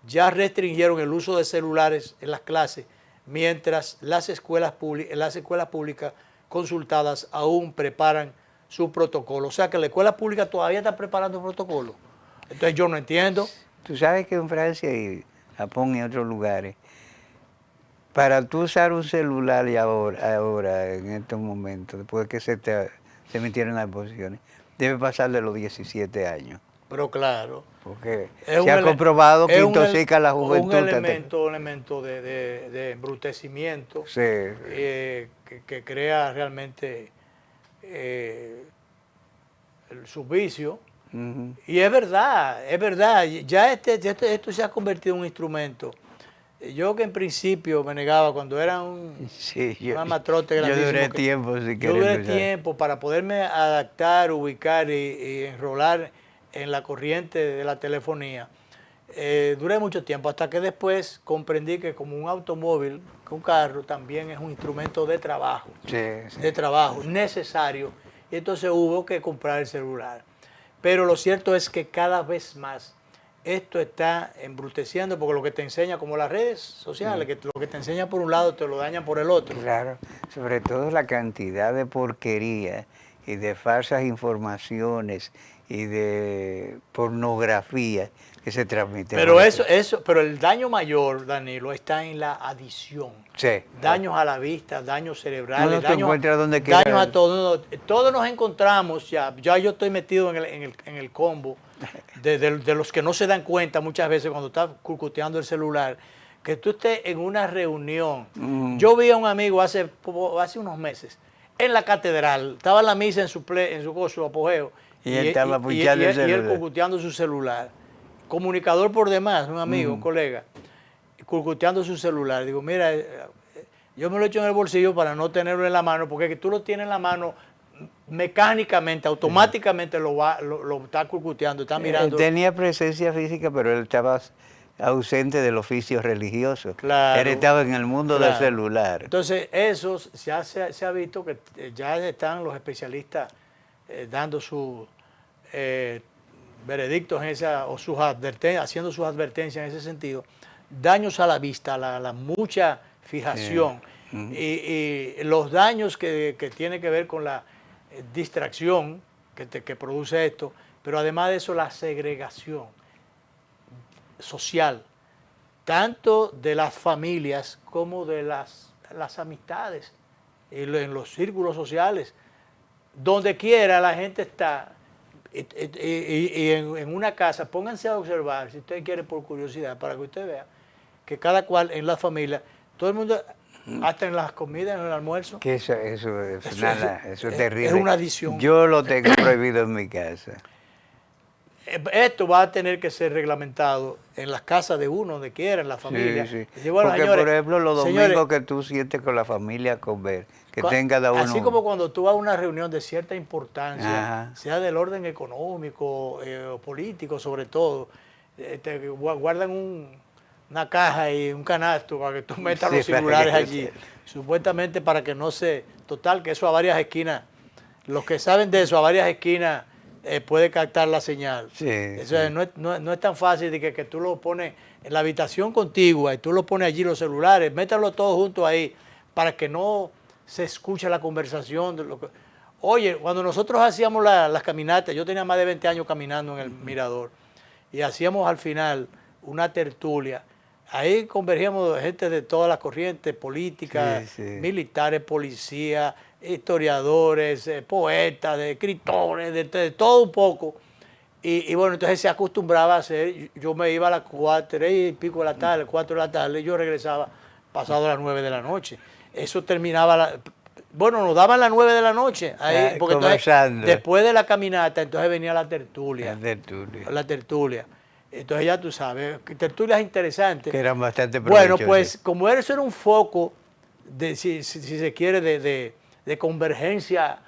ya restringieron el uso de celulares en las clases, mientras las escuelas públicas consultadas aún preparan su protocolo. O sea que la escuela pública todavía está preparando el protocolo. Entonces yo no entiendo. Tú sabes que en Francia y Japón y otros lugares, para tú usar un celular y ahora en estos momentos, después que se emitieron las posiciones, debe pasar de los 17 años. Pero claro. Porque Es se ha comprobado que intoxica a la un juventud. elemento de embrutecimiento Sí. que crea realmente su vicio. Ujú. Y es verdad, ya esto se ha convertido en un instrumento. Yo que en principio me negaba cuando era Sí, una matrote yo grandísimo. duré tiempo sin Yo querer duré usar. tiempo para poderme adaptar, ubicar y enrolar en la corriente de la telefonía. Duré mucho tiempo hasta que después comprendí que como un automóvil, un carro también es un instrumento de trabajo, necesario. Y entonces hubo que comprar el celular. Pero lo cierto es que cada vez más esto está embruteciendo, porque lo que te enseña, como las redes sociales, que lo que te enseña por un lado te lo dañan por el otro. Claro, sobre todo la cantidad de porquería y de falsas informaciones y de pornografía que se transmite. Pero pero el daño mayor, Danilo, está en la adición. Sí. Daños a la vista, daños cerebrales, No te encuentras donde quiera. daños a todo. Todos nos encontramos, ya yo estoy metido en el combo de los que no se dan cuenta muchas veces cuando está cucuteando el celular, que tú estés en una reunión. Yo vi a un amigo hace unos meses en la catedral, estaba en la misa en su apogeo, y él estaba punchando el celular. Y él cucuteando su celular. Comunicador por demás, un amigo, un colega, cucuteando su celular. Digo, mira, yo me lo echo en el bolsillo para no tenerlo en la mano, porque que tú lo tienes en la mano, mecánicamente, automáticamente lo está cucuteando, está mirando. Tenía presencia física, pero él estaba ausente del oficio religioso. Claro, él estaba en el mundo del celular. Entonces, eso se ha visto que ya están los especialistas dando sus veredictos en esa, o haciendo sus advertencias en ese sentido. Daños a la vista, la mucha fijación y los daños que tienen que ver con la distracción que produce esto, pero además de eso la segregación social, tanto de las familias como de las amistades, en los círculos sociales, donde quiera la gente está. Y en una casa, pónganse a observar, si usted quiere por curiosidad, para que usted vea que cada cual en la familia, todo el mundo, hasta en las comidas, en el almuerzo. Que eso es terrible. Es una adición. Yo lo tengo prohibido en mi casa. Esto va a tener que ser reglamentado en las casas de uno, donde quiera, en la familia. Sí. Y bueno, porque, señores, por ejemplo, los domingos señores, que tú sientes con la familia a comer, que tenga cada uno. así como cuando tú vas a una reunión de cierta importancia, Ajá. sea del orden económico o político sobre todo, te guardan una caja y un canasto para que tú metas los celulares allí, supuestamente para que no se... Total, que eso a varias esquinas, los que saben de eso, a varias esquinas puede captar la señal. Eso es, no es tan fácil de que tú lo pones en la habitación contigua y tú lo pones allí los celulares, métanlo todos juntos ahí para que no se escuche la conversación. Oye, cuando nosotros hacíamos las caminatas, yo tenía más de 20 años caminando en el Mirador y hacíamos al final una tertulia. Ahí convergíamos gente de todas las corrientes políticas, militares, policías, historiadores, poetas, escritores, de todo un poco. Y bueno, entonces se acostumbraba a hacer, yo me iba a las 3:00 de la tarde, 4 de la tarde, y yo regresaba pasado las 9 de la noche. Eso terminaba, bueno, nos daban las 9 de la noche, ahí, porque entonces, después de la caminata, entonces venía la tertulia. La tertulia. Entonces ya tú sabes, tertulias interesantes. Que eran bastante provechosas. Bueno, pues como eso era un foco, si se quiere, de de convergencia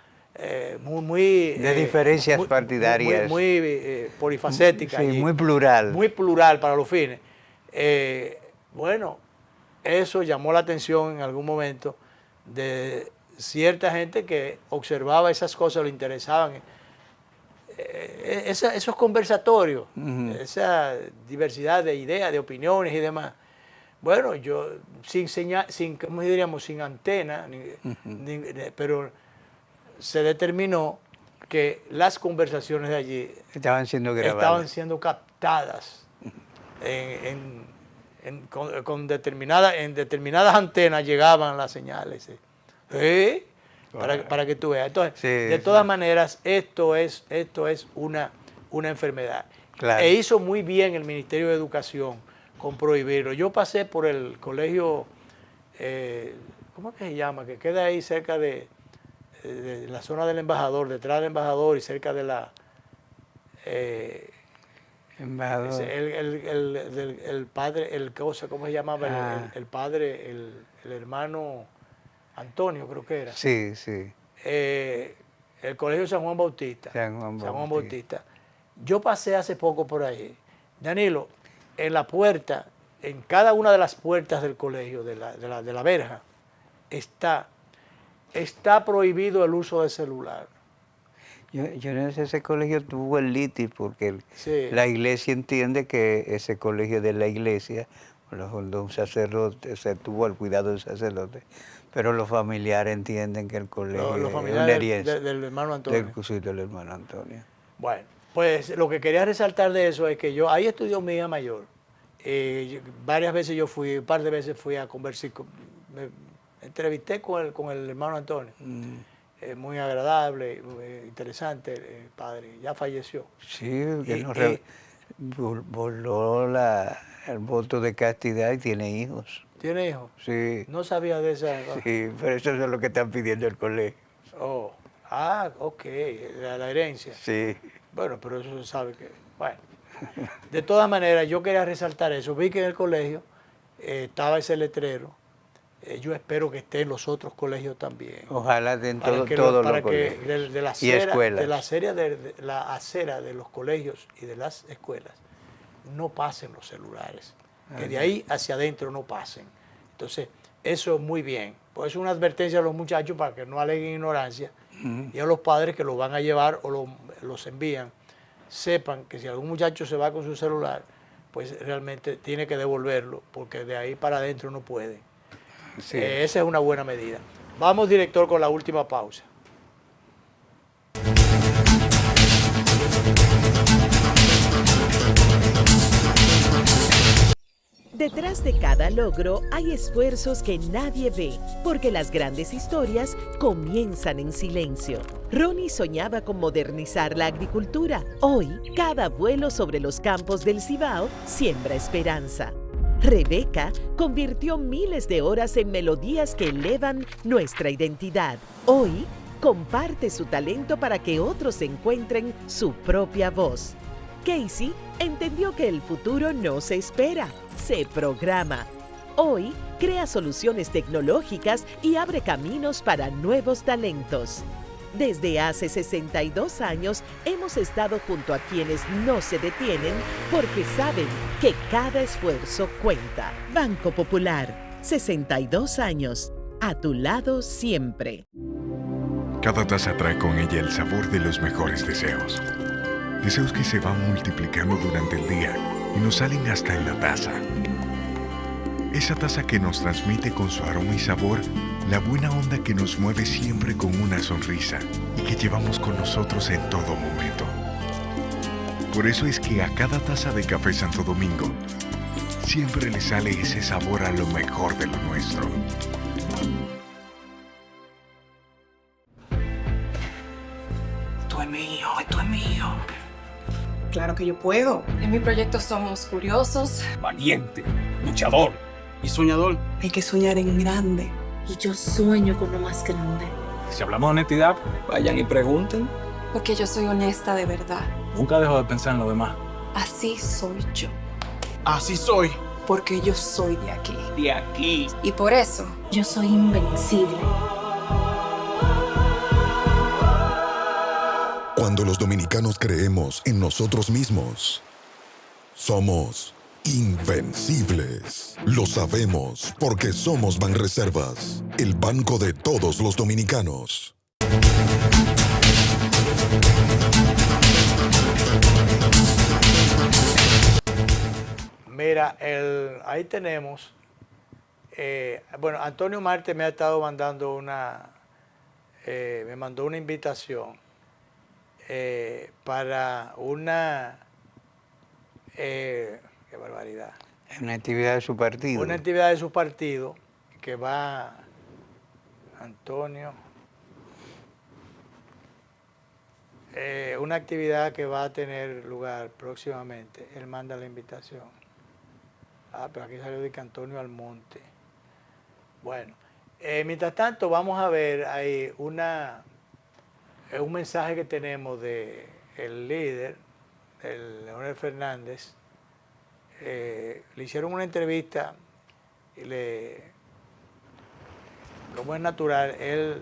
muy de diferencias partidarias. Muy polifacética. Sí, muy plural. Muy plural para los fines. Bueno, eso llamó la atención en algún momento de cierta gente que observaba esas cosas, le interesaban. Esos conversatorios, esa diversidad de ideas, de opiniones y demás. Bueno, yo ¿cómo diríamos? Sin antena, pero se determinó que las conversaciones de allí estaban siendo grabadas. Estaban siendo captadas en determinadas antenas llegaban las señales. Para que tú veas. Entonces, de todas maneras, esto es una enfermedad. Claro. E hizo muy bien el Ministerio de Educación con prohibirlo. Yo pasé por el colegio, ¿cómo es que se llama? Que queda ahí cerca de la zona del embajador, detrás del embajador y cerca de la... embajador. El padre, ¿cómo se llamaba? El padre, el hermano Antonio, creo que era. Sí, sí. El colegio San Juan Bautista. San Juan Bautista. Yo pasé hace poco por ahí. Danilo, en la puerta, en cada una de las puertas del colegio, de la verja, está prohibido el uso de celular. Yo no sé, ese colegio tuvo el litis porque la iglesia entiende que ese colegio de la iglesia, donde un sacerdote, se tuvo el cuidado del sacerdote, pero los familiares entienden que el colegio los familiares del hermano Antonio. Del hermano Antonio. Bueno, pues lo que quería resaltar de eso es que ahí estudió mi hija mayor. Varias veces un par de veces fui a conversar, me entrevisté con el hermano Antonio. Muy agradable, muy interesante, el padre, ya falleció. Sí, que voló el voto de castidad y tiene hijos. ¿Tiene hijos? Sí. No sabía de esa. Sí, pero eso es lo que están pidiendo el colegio. Oh, ok, la herencia. Sí. Bueno, pero eso se sabe que... Bueno, de todas maneras, yo quería resaltar eso. Vi que en el colegio estaba ese letrero. Yo espero que esté en los otros colegios también. Ojalá den todos los colegios. Y escuelas. De la acera de los colegios y de las escuelas no pasen los celulares. Que de ahí hacia adentro no pasen. Entonces, eso es muy bien. Pues es una advertencia a los muchachos para que no aleguen ignorancia y a los padres que los van a llevar o los envían, sepan que si algún muchacho se va con su celular, pues realmente tiene que devolverlo, porque de ahí para adentro no puede. Sí. Esa es una buena medida. Vamos, director, con la última pausa. Detrás de cada logro hay esfuerzos que nadie ve, porque las grandes historias comienzan en silencio. Ronnie soñaba con modernizar la agricultura. Hoy, cada vuelo sobre los campos del Cibao siembra esperanza. Rebeca convirtió miles de horas en melodías que elevan nuestra identidad. Hoy, comparte su talento para que otros encuentren su propia voz. Casey entendió que el futuro no se espera, se programa. Hoy, crea soluciones tecnológicas y abre caminos para nuevos talentos. Desde hace 62 años hemos estado junto a quienes no se detienen porque saben que cada esfuerzo cuenta. Banco Popular, 62 años, a tu lado siempre. Cada taza trae con ella el sabor de los mejores deseos. Deseos que se van multiplicando durante el día y nos salen hasta en la taza. Esa taza que nos transmite con su aroma y sabor la buena onda que nos mueve siempre con una sonrisa y que llevamos con nosotros en todo momento. Por eso es que a cada taza de Café Santo Domingo siempre le sale ese sabor a lo mejor de lo nuestro. Esto es mío, esto es mío. Claro que yo puedo. En mi proyecto somos curiosos, Valiente, luchador y soñador. Hay que soñar en grande. Y yo sueño con lo más grande. Si hablamos de honestidad, vayan y pregunten. porque yo soy honesta de verdad. Nunca dejo de pensar en lo demás. Así soy yo. Así soy. Porque yo soy de aquí. De aquí. Y por eso, Yo soy invencible. Cuando los dominicanos creemos en nosotros mismos, somos invencibles. Lo sabemos porque somos Banreservas, el banco de todos los dominicanos. Mira, ahí tenemos, bueno, Antonio Marte me ha estado mandando me mandó una invitación para una, qué barbaridad. Una actividad de su partido. Una actividad de su partido que va, Antonio, una actividad que va a tener lugar próximamente. Él manda la invitación. Ah, pero aquí salió de que Antonio Almonte. Bueno, mientras tanto vamos a ver ahí un mensaje que tenemos del líder, el Leonel Fernández. Le hicieron una entrevista y como es natural, él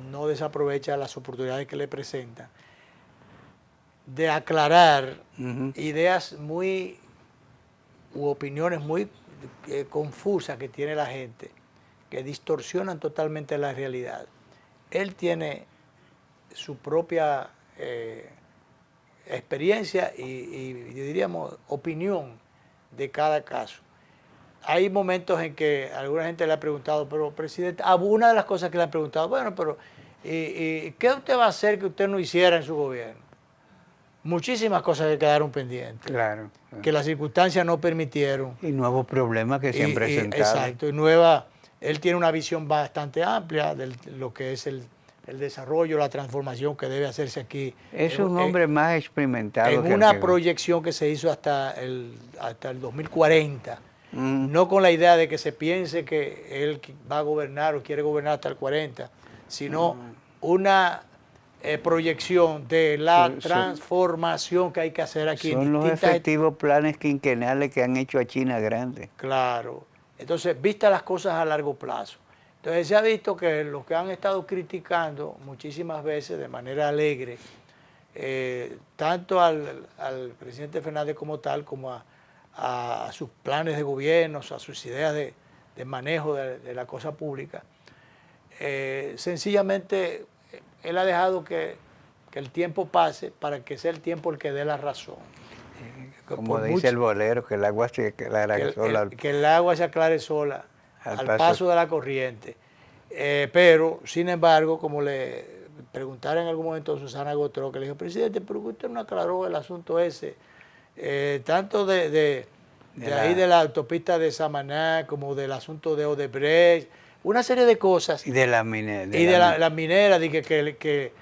no desaprovecha las oportunidades que le presentan de aclarar ideas u opiniones muy confusas que tiene la gente, que distorsionan totalmente la realidad. Él tiene su propia experiencia y diríamos opinión de cada caso. Hay momentos en que alguna gente le ha preguntado, pero presidente, una de las cosas que le han preguntado, bueno, pero ¿qué usted va a hacer que usted no hiciera en su gobierno? Muchísimas cosas que quedaron pendientes. Claro. Que las circunstancias no permitieron. Y nuevos problemas que se han presentado. Exacto. Él tiene una visión bastante amplia de lo que es el desarrollo, la transformación que debe hacerse aquí. Es un hombre más experimentado. En una proyección que se hizo hasta el 2040. No con la idea de que se piense que él va a gobernar o quiere gobernar hasta el 40, sino una proyección de la transformación que hay que hacer aquí. Son los efectivos planes quinquenales que han hecho a China grande. Claro. Entonces, vistas las cosas a largo plazo. Entonces, se ha visto que los que han estado criticando muchísimas veces de manera alegre, tanto al presidente Fernández como tal, como a sus planes de gobierno, a sus ideas de manejo de la cosa pública, sencillamente él ha dejado que el tiempo pase para que sea el tiempo el que dé la razón. Como dice el bolero, que el agua se aclare sola. Que el agua se aclare sola al paso de la corriente. Pero, sin embargo, como le preguntaron en algún momento a Susana Gotró, que le dijo, presidente, pero usted no aclaró el asunto ese, tanto de ahí de la autopista de Samaná, como del asunto de Odebrecht, una serie de cosas. Y de la minera. Y de la minera, de que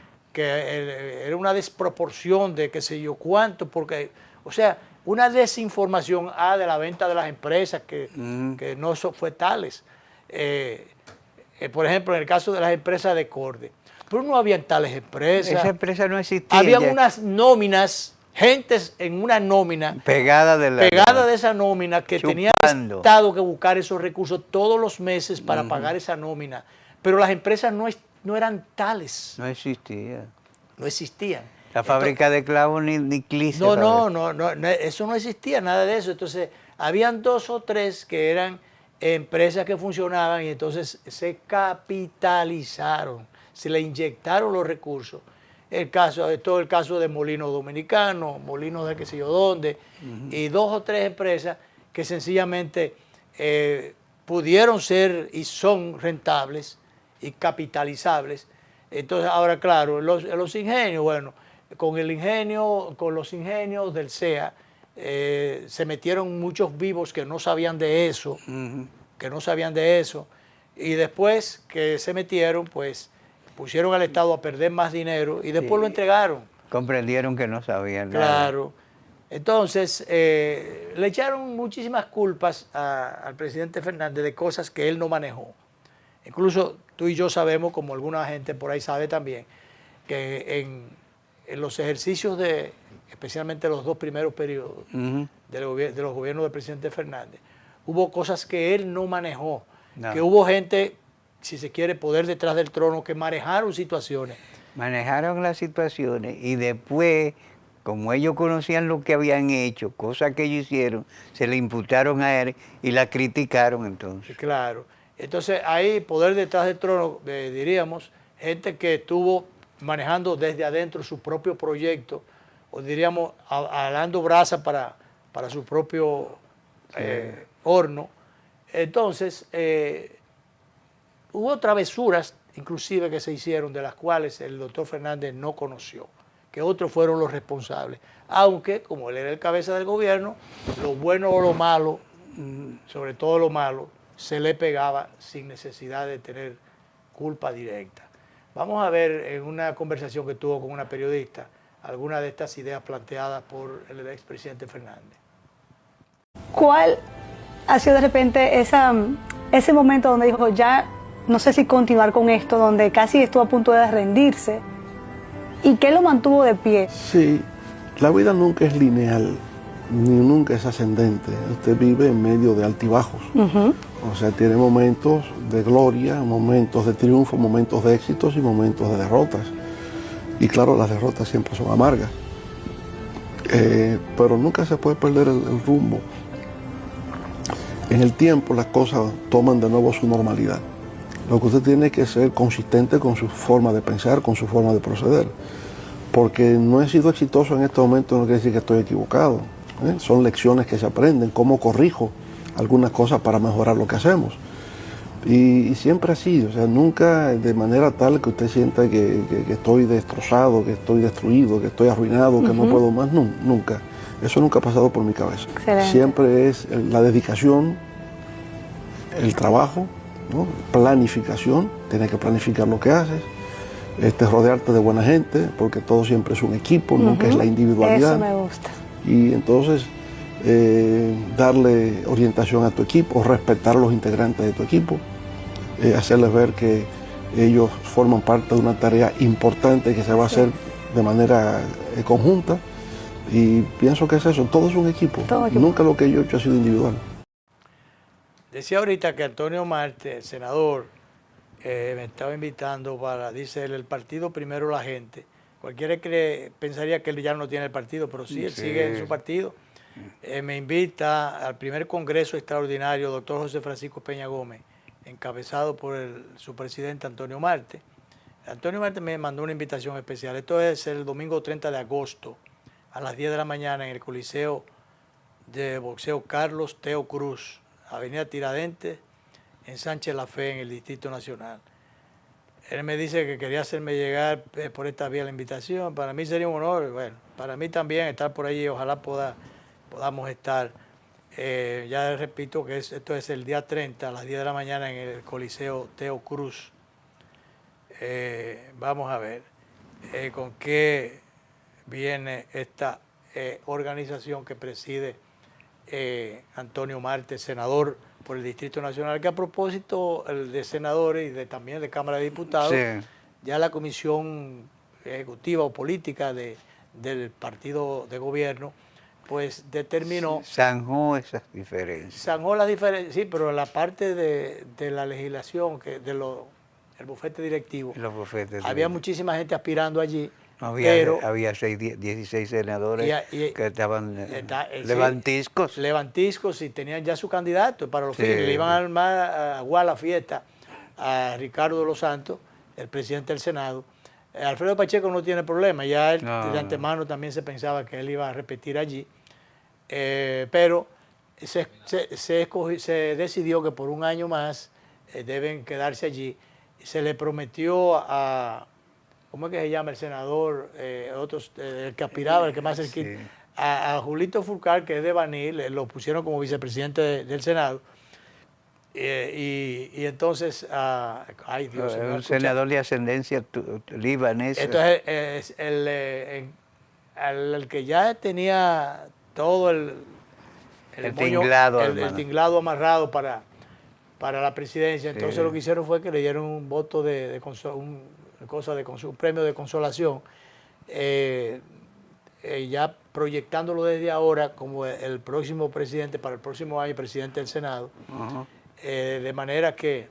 era una desproporción de qué sé yo cuánto, porque, o sea, una desinformación de la venta de las empresas que no fue tales. Por ejemplo, en el caso de las empresas de Corde, pero no habían tales empresas. Esa empresa no existía. Habían unas nóminas, gentes en una nómina pegada de esa nómina que tenía el Estado que buscar esos recursos todos los meses para pagar esa nómina. Pero las empresas no eran tales. No existían. No existían. La fábrica de clavos ni clices. No, eso no existía, nada de eso. Entonces, habían 2 o 3 que eran empresas que funcionaban y entonces se capitalizaron, se le inyectaron los recursos. Todo el caso de Molinos Dominicanos, Molinos de qué sé yo dónde, y 2 o 3 empresas que sencillamente pudieron ser y son rentables y capitalizables. Entonces, ahora claro, los ingenios, bueno, con los ingenios del CEA, se metieron muchos vivos que no sabían de eso, y después que se metieron, pues, pusieron al Estado a perder más dinero y después lo entregaron. Comprendieron que no sabían nada. Claro. Entonces, le echaron muchísimas culpas al presidente Fernández de cosas que él no manejó. Incluso tú y yo sabemos, como alguna gente por ahí sabe también, que en los ejercicios especialmente los 2 primeros periodos de los gobiernos del presidente Fernández, hubo cosas que él no manejó, que hubo gente, si se quiere, poder detrás del trono, que manejaron situaciones Manejaron las situaciones y después, como ellos conocían lo que habían hecho, cosas que ellos hicieron, se le imputaron a él y la criticaron entonces. Claro. Entonces ahí, poder detrás del trono, diríamos, gente que estuvo manejando desde adentro su propio proyecto, o diríamos, alando brasa para su propio horno. Entonces, hubo travesuras, inclusive, que se hicieron, de las cuales el doctor Fernández no conoció, que otros fueron los responsables. Aunque, como él era el cabeza del gobierno, lo bueno o lo malo, sobre todo lo malo, se le pegaba sin necesidad de tener culpa directa. Vamos a ver en una conversación que tuvo con una periodista algunas de estas ideas planteadas por el expresidente Fernández. ¿Cuál ha sido de repente ese momento donde dijo, ya no sé si continuar con esto, donde casi estuvo a punto de rendirse? ¿Y qué lo mantuvo de pie? Sí, la vida nunca es lineal, ni nunca es ascendente. Usted vive en medio de altibajos. O sea, tiene momentos de gloria, momentos de triunfo, momentos de éxitos y momentos de derrotas. Y claro, las derrotas siempre son amargas. Pero nunca se puede perder el rumbo. En el tiempo las cosas toman de nuevo su normalidad. Lo que usted tiene que ser consistente con su forma de pensar, con su forma de proceder. Porque no he sido exitoso en este momento no quiere decir que estoy equivocado. Son lecciones que se aprenden, cómo corrijo algunas cosas para mejorar lo que hacemos. Y siempre así, o sea, nunca de manera tal que usted sienta que estoy destrozado, que estoy destruido, que estoy arruinado, que no puedo más, nunca. Eso nunca ha pasado por mi cabeza. Excelente. Siempre es la dedicación, el trabajo, ¿no? Planificación, tienes que planificar lo que haces, rodearte de buena gente, porque todo siempre es un equipo, nunca es la individualidad. Eso me gusta. Y entonces darle orientación a tu equipo, respetar a los integrantes de tu equipo, hacerles ver que ellos forman parte de una tarea importante que se va a hacer de manera conjunta. Y pienso que es eso, todo es un equipo. Nunca lo que yo he hecho ha sido individual. Decía ahorita que Antonio Marte, el senador, me estaba invitando para, dice él, el partido primero la gente. Cualquiera pensaría que él ya no tiene el partido, pero sí, él sigue en su partido. Me invita al primer congreso extraordinario, doctor José Francisco Peña Gómez, encabezado por su presidente Antonio Marte. Antonio Marte me mandó una invitación especial. Esto es el domingo 30 de agosto, a las 10 de la mañana, en el Coliseo de Boxeo Carlos Teo Cruz, Avenida Tiradentes, en Sánchez La Fe, en el Distrito Nacional. Él me dice que quería hacerme llegar por esta vía la invitación. Para mí sería un honor, bueno, para mí también estar por allí, ojalá podamos estar. Ya repito que esto es el día 30, a las 10 de la mañana, en el Coliseo Teo Cruz. Vamos a ver con qué viene esta organización que preside Antonio Marte, senador por el Distrito Nacional, que a propósito de senadores y también de Cámara de Diputados, ya la Comisión Ejecutiva o Política del Partido de Gobierno, pues determinó... Zanjó esas diferencias. Zanjó las diferencias, sí, pero la parte de la legislación, el bufete directivo, había muchísima gente aspirando allí. Había 16 senadores que estaban levantiscos. Levantiscos y tenían ya su candidato para los fines. Le iban a armar a la fiesta a Ricardo de los Santos, el presidente del Senado. Alfredo Pacheco no tiene problema, ya de antemano también se pensaba que él iba a repetir allí. Pero se decidió que por un año más deben quedarse allí. Se le prometió a... ¿Cómo es que se llama el senador? El que aspiraba, el que más cerquita. A Julito Furcal, que es de Baní, lo pusieron como vicepresidente del Senado. Y entonces, ay Dios. Un senador de ascendencia libanesa. Entonces, el que ya tenía todo el tinglado amarrado para la presidencia, entonces lo que hicieron fue que le dieron un voto un premio de consolación, ya proyectándolo desde ahora como el próximo presidente, para el próximo año, presidente del Senado, de manera que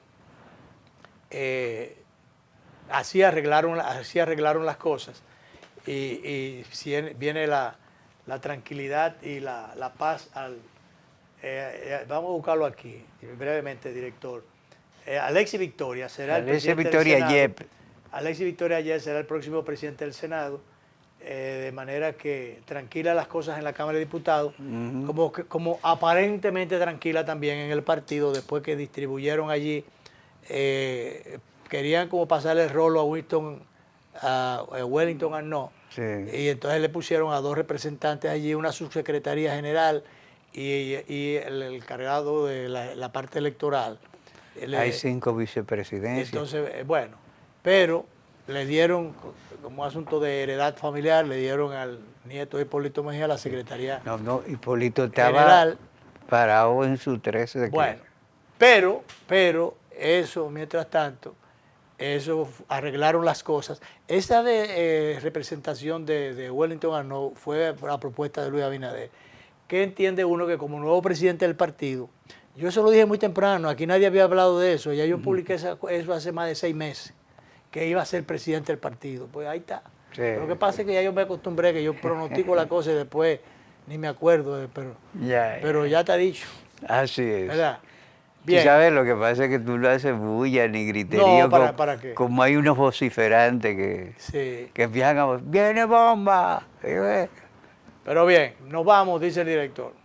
así arreglaron las cosas y viene la tranquilidad y la paz vamos a buscarlo aquí, brevemente, director. Alexis Victoria será el presidente del Senado. Alexis Victoria Yep será el próximo presidente del Senado, de manera que tranquila las cosas en la Cámara de Diputados, como aparentemente tranquila también en el partido, después que distribuyeron allí, querían como pasarle el rolo a Wellington Arnaud, y entonces le pusieron a 2 representantes allí, una subsecretaría general y el cargado de la parte electoral. Hay 5 vicepresidencias. Entonces, bueno, pero le dieron, como asunto de heredad familiar, le dieron al nieto de Hipólito Mejía la secretaría Hipólito estaba general. Parado en su 13 de Bueno, pero eso, mientras tanto, eso arreglaron las cosas. Esa representación de Wellington Arnaud fue a propuesta de Luis Abinader. ¿Qué entiende uno que como nuevo presidente del partido? Yo eso lo dije muy temprano, aquí nadie había hablado de eso, ya yo publiqué eso hace más de 6 meses, que iba a ser presidente del partido. Pues ahí está. Sí. Lo que pasa es que ya yo me acostumbré, que yo pronostico la cosa y después ni me acuerdo, pero ya te ha dicho. Así es. ¿Verdad? Bien. ¿Tú sabes? Lo que pasa es que tú no haces bulla ni griterío. No, ¿para qué? Como hay unos vociferantes que empiezan a... ¡Viene bomba! Pero bien, nos vamos, dice el director.